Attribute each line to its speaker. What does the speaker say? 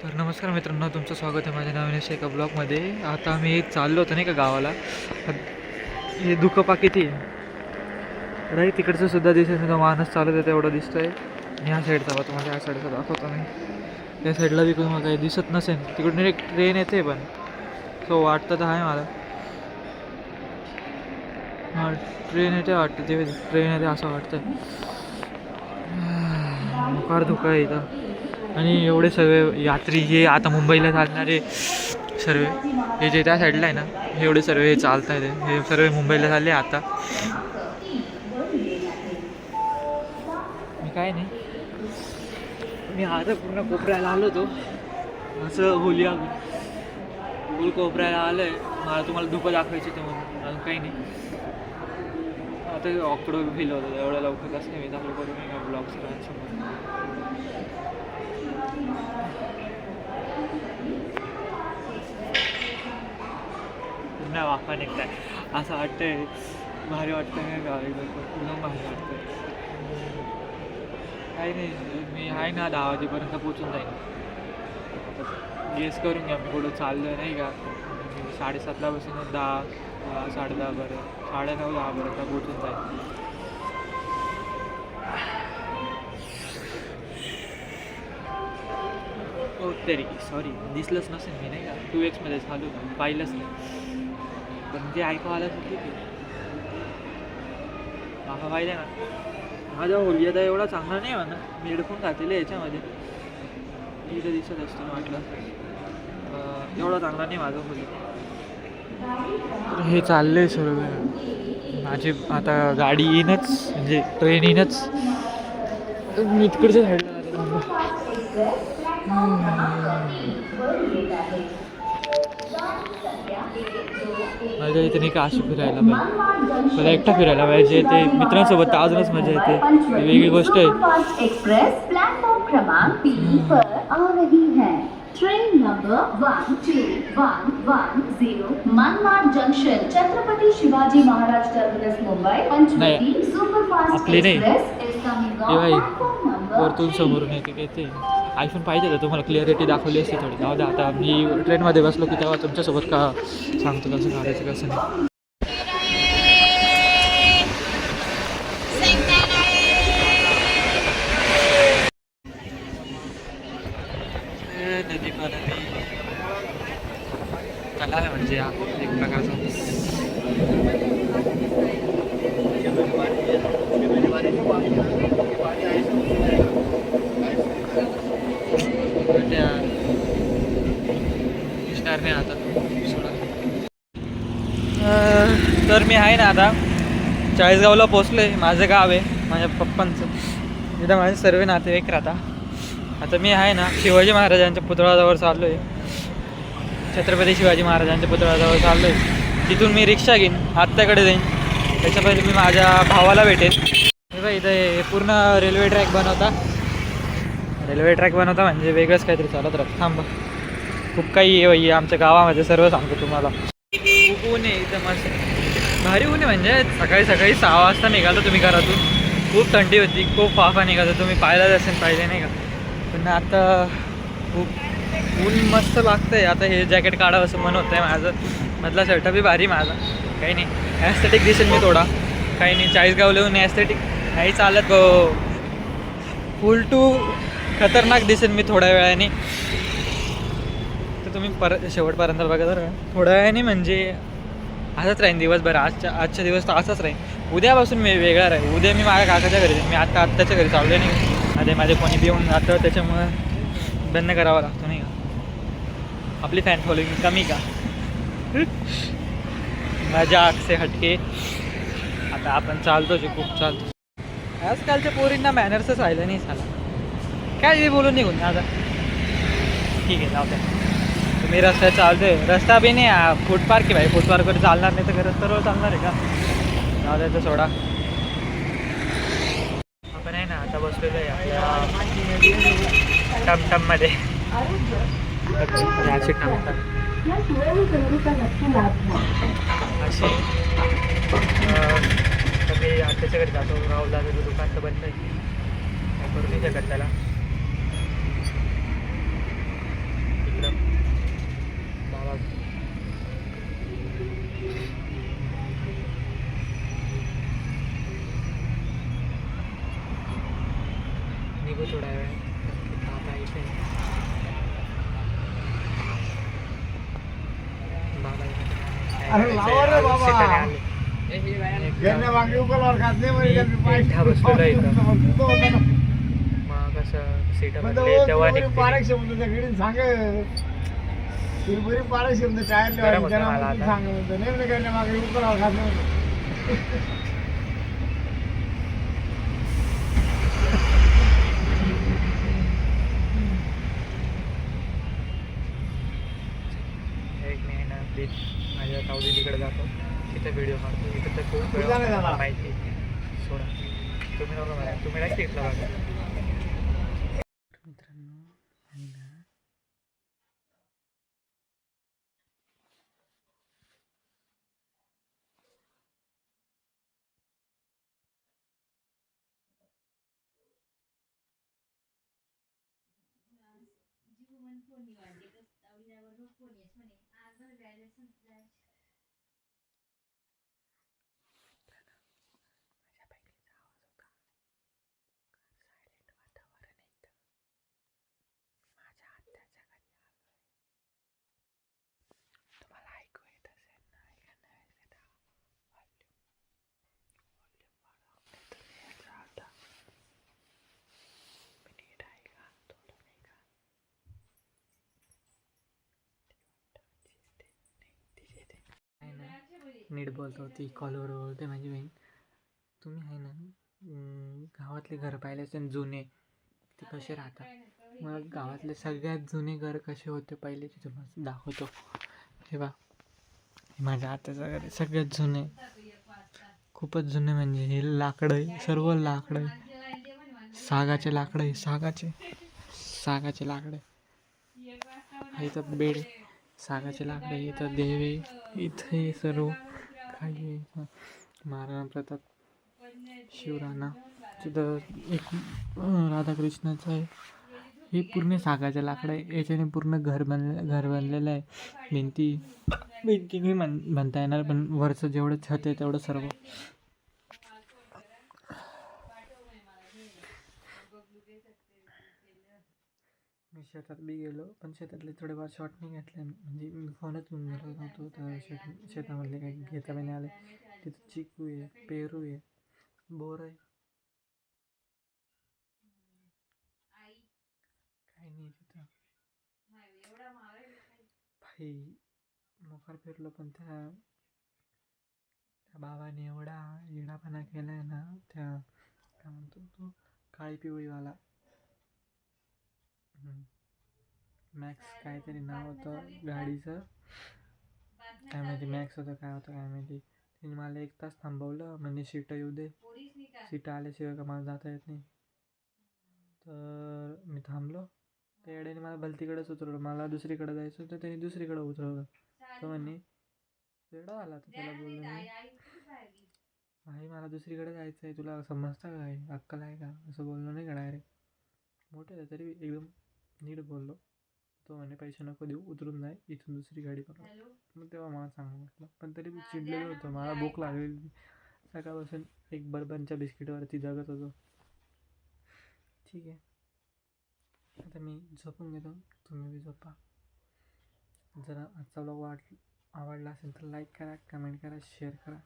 Speaker 1: तर नमस्कार मित्रांनो, तुमचं स्वागत आहे माझ्या नवीन अशा एका ब्लॉगमध्ये. आता आम्ही चाललो होतो नाही का गावाला. हे दुखपा किती आहे राईट, तिकडचं सुद्धा दिसत नाही. तो माणूस चालत आहे तेवढं दिसतंय. आणि ह्या साईडचा बघा, तुम्हाला ह्या साईडचा दाखवतो मी. त्या साईडला बी तुम्हाला काही दिसत नसेल. तिकडून एक ट्रेन येते पण सो वाटतं तर आहे मला. हां, ट्रेन येते वाटतं, ते ट्रेन येते असं वाटतं. फार धोका आहे इथं. आणि एवढे सर्व यात्री हे आता मुंबईला चालणारे सर्व हे जे त्या साईडला आहे ना, हे एवढे सर्व हे चालत आहेत. हे सर्व मुंबईला चालले आता. मी काय नाही, मी आता पूर्ण कोपऱ्याला आलो होतो असं बोलूया. गोल कोपऱ्याला आलं आहे. मला तुम्हाला धुकं दाखवायची ते म्हणून, अजून काही नाही. आता ऑकडो फील होतं एवढ्या लवकर कसं नाही. मी दाखवलं करू मी का ब्लॉग सगळ्यांसमोर. पुन्हा वाफा निघताय असं वाटतंय. भारी वाटतं नाही गावी एकदम भारी वाटतं. काही नाही, मी आहे ना 10 वाजेपर्यंत पोचून जाईन. गेस करून घ्या मी पुढं चाललं नाही का. 7:30ला बसून 10, 10:30 पर्यंत, 9:30, 10पर्यंत पोचून जाईल. हो तरी सॉरी, दिसलंच नसेल मी नाही का. 2x मध्ये चालू पाहिलंच नाही. पण ते ऐकावं आलं तर ठीक आहे. माका पाहिजे ना, माझा होलियादा एवढा चांगला नाही म्हणा. मी हेडफोन घातलेले याच्यामध्ये, इथं दिसत असतो वाटलं. एवढा चांगला नाही माझा होलिया. हे चालले सर्व माझी. आता गाडी येईनच, म्हणजे ट्रेन येईनच. मी तिकडच्या साईडला माझ्या इथे नाही का अशी फिरायला पाहिजे. मला एकटा फिरायला पाहिजे. ते मित्रांसोबत अजूनच मजा येते, ती वेगळी गोष्ट आहे.
Speaker 2: एक्सप्रेस प्लेटफॉर्म क्रमांक 3 पर आ रही है. Train number 12110 Manmad junction Chhatrapati Shivaji Maharaj terminus Mumbai Panchvati superfast express is coming on platform number
Speaker 1: वरतून समोरून येते की ते आयफोन पाहिजे तर तुम्हाला क्लिअरिटी दाखवली असते थोडी. जाऊ द्या, आता मी ट्रेनमध्ये बसलो की तेव्हा तुमच्यासोबत का सांगतो कसं काढायचं कसं नाही. नदी कला आहे म्हणजे एक प्रकारचा. आता तर मी आहे ना आता चाळीसगावला पोचलो आहे. माझं गाव आहे, माझ्या पप्पांचं. तिथं माझे सर्व नातेवाईक राहता. आता मी आहे ना शिवाजी महाराजांच्या पुतळ्याजवळ चाललो आहे. छत्रपती शिवाजी महाराजांच्या पुतळ्याजवळ चाललो आहे. तिथून मी रिक्षा घेईन, आत्याकडे जाईन. त्याच्या पहिले मी माझ्या भावाला भेटेन. हे बाई, इथं पूर्ण रेल्वे ट्रॅक बनवता. रेल्वे ट्रॅक बनवता म्हणजे वेगळंच काहीतरी चालत राहतं. थांबा, खूप काही आहे आमच्या गावामध्ये, सर्व सांगतो तुम्हाला. खूप ऊन आहे इथं, मस्त भारी ऊन आहे. म्हणजे सकाळी 6 वाजता निघालो तुम्ही घरातून, खूप थंडी होती, खूप फाफा निघालो. तुम्ही पाहिलाच असेल, पाहिले नाही का. पण आता खूप ऊन मस्त लागतं आहे. आता हे जॅकेट काढावं असं मन होतं आहे माझं. मधला शर्ट बी भारी माझा. काही नाही, ॲस्थेटिक दिसेल मी थोडा. काही नाही, चाळीसगाव लिहून ॲस्थेटिक नाही चालत गो. फुल टू खतरनाक दिसेल मी थोड्या वेळाने. तर तुम्ही शेवटपर्यंत बघा. तर थोड्या वेळाने म्हणजे असंच राहीन दिवसभर. आजच्या दिवस तर असंच राहीन. उद्यापासून मी वेगळा राहील. उद्या मी माझ्या काकाच्या घरी जाईन. मी आत्ताच्या घरी चाललो नाही. अरे माझे कोणी बी येऊन जातं, त्याच्यामुळं बंद करावं लागतं नाही का. आपली फॅन फॉलोइंग कमी का. मजाक से हटके आता आपण चालतोच, खूप चालतो. आजकालच्या पोरींना मॅनर्सच राहिलं नाही झाला. काय बी बोलून निघून आता. ठीक आहे, जाऊ द्या. तुम्ही रस्त्यात चालतोय, रस्ता बी नाही, फुटपार्क आहे भाई. फुटपार्कवर चालणार नाही तर रस्त्यावर चालणार आहे का. जाऊ द्यायचं सोडा. आपण आहे ना आता बसलेलो आहे आपल्या टमटममध्ये. अशी टमटम अशी मी आत्याच्या घरी जातो. राहुल दादाचं दुकान तर बंद आहे, काय करू नाही शकत त्याला.
Speaker 3: अरे लावा रे बाबा.
Speaker 1: सीटाने आले.
Speaker 3: घरने मागे उकलवर खात नाही म्हणे, त्यांनी पाय-
Speaker 1: एकटा बसलेलो इथं.
Speaker 3: तो होता ना.
Speaker 1: मग कसं सीट
Speaker 3: म्हणतो,
Speaker 1: भरले
Speaker 3: "ओ,
Speaker 1: तेव्हा
Speaker 3: तुला बरी
Speaker 1: निघते.
Speaker 3: पारख शब्द त्या घडीने सांग. तुला बरी पारख शब्द टायर
Speaker 1: गरम होतं मला आता.
Speaker 3: सांग म्हणतो. नेमणे घरने मागे उकलवर खात नाही म्हणतो.
Speaker 1: एक मी आहे ना प्लीज माझ्या तावडी तिकडे जातो तिथे व्हिडिओ काढतो. इथं तर खूप वेळ
Speaker 3: तुझा नाही झाला.
Speaker 1: माहिती आहे. सोडा तुम्ही नको मला, तुम्ही नाही तिथलं बघा. मित्रांनो आहे ना तुम्हाला ऐकू येत असेल ना, नीट बोलतो ती कॉलवर बोलते माझी बहीण. तुम्ही आहे ना गावातले घर पाहिले असेल जुने, ते कसे राहतात. मग गावातले सगळ्यात जुने घर कसे होते पहिले ते तुम्हाला दाखवतो. हे बा, हे माझ्या आत्याचं घर आहे, सगळ्यात जुने, खूपच जुने. म्हणजे हे लाकडं आहे, सर्व लाकडं आहे, सागाचे लाकडं आहे, सागाचे लाकडं आहे. इथं बेड, सागाचे लाकडं आहे, इथं देवी, इथं हे सर्व काही आहे. महाराणा प्रताप, शिवराणा, तिथं एक राधाकृष्णाचं आहे. हे पूर्ण सागाचे लाकडं आहे. याच्याने पूर्ण घर बनलेलं आहे. भिंती नाही म्हणता येणार, पण वरचं जेवढं छत आहे तेवढं सर्व. मी शेतात बी गेलो, पण शेतातले थोडेफार शॉट नाही घेतले. म्हणजे मी फोनच घेऊन गेलो नव्हतो, तर शेतामधले काही घेता बी नाही आले. तिथं चिकू आहे, पेरू आहे, बोर आहे, काही नाही तिथं. भाई मोकार फिरलो, पण त्या बाबाने एवढा येडापणा केला आहे ना, त्या काय म्हणतो तो काळी पिवळीवाला मॅक्स काहीतरी नाव होतं गाडीचं, काय माहिती मॅक्स होतं काय होतं काय माहिती. तिने मला 1 तास थांबवलं, म्हणजे सीटं येऊ दे, सीटं आल्याशिवाय का मला जाता येत नाही. तर मी थांबलो, त्या येड्याने मला भलतीकडेच उतरवलं. मला दुसरीकडे जायचं होतं, त्याने दुसरीकडे उतरवलं. तो म्हणे वेडा आला, तर त्याला बोललो मी, भाई मला दुसरीकडे जायचं आहे, तुला समजतं का, काय अक्कल आहे का, असं बोललो नाही का डायरेक्ट. मोठे होते तरी एकदम नीट बोललो. तो म्हणे पैसे नको देऊ, उतरून जाय, इथून दुसरी गाडी पकडा. मग तेव्हा मला चांगलं वाटलं, पण तरी मी चिडलेलो होतो. मला भूक लागलेली, सकाळपासून एक बर्बनच्या बिस्किटवरती जगत होतो. ठीक आहे, आता मी झोपून घेतो, तुम्ही बी झोपा. जर आजचा व्लॉग आवडला असेल तर लाईक करा, कमेंट करा, शेअर करा.